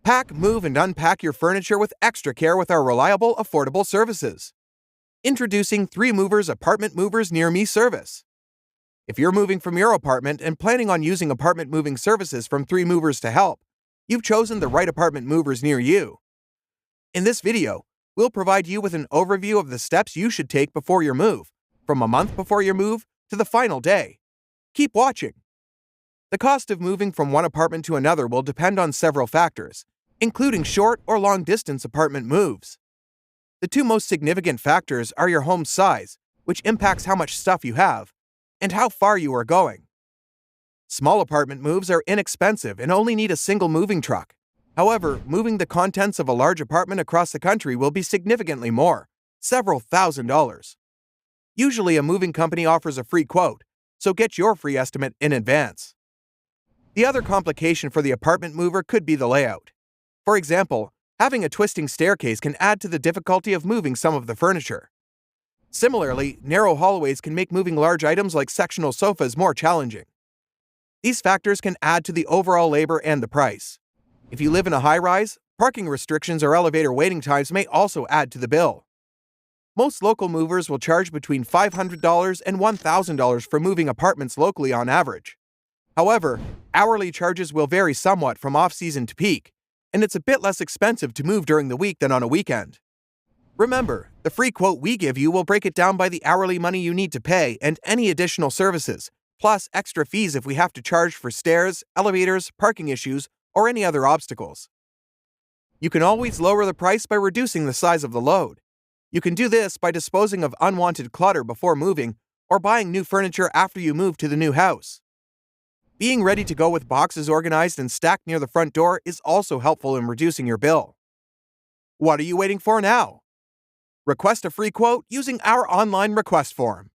Pack, move, and unpack your furniture with extra care with our reliable, affordable services. Introducing 3 Movers Apartment Movers Near Me service. If you're moving from your apartment and planning on using apartment moving services from 3 Movers to help, you've chosen the right apartment movers near you. In this video, we'll provide you with an overview of the steps you should take before your move, from a month before your move to the final day. Keep watching. The cost of moving from one apartment to another will depend on several factors, including short or long distance apartment moves. The 2 most significant factors are your home's size, which impacts how much stuff you have, and how far you are going. Small apartment moves are inexpensive and only need a single moving truck. However, moving the contents of a large apartment across the country will be significantly more, several $1,000s. Usually, a moving company offers a free quote, so get your free estimate in advance. The other complication for the apartment mover could be the layout. For example, having a twisting staircase can add to the difficulty of moving some of the furniture. Similarly, narrow hallways can make moving large items like sectional sofas more challenging. These factors can add to the overall labor and the price. If you live in a high-rise, parking restrictions or elevator waiting times may also add to the bill. Most local movers will charge between $500 and $1,000 for moving apartments locally on average. However, hourly charges will vary somewhat from off-season to peak, and it's a bit less expensive to move during the week than on a weekend. Remember, the free quote we give you will break it down by the hourly money you need to pay and any additional services, plus extra fees if we have to charge for stairs, elevators, parking issues, or any other obstacles. You can always lower the price by reducing the size of the load. You can do this by disposing of unwanted clutter before moving or buying new furniture after you move to the new house. Being ready to go with boxes organized and stacked near the front door is also helpful in reducing your bill. What are you waiting for now? Request a free quote using our online request form.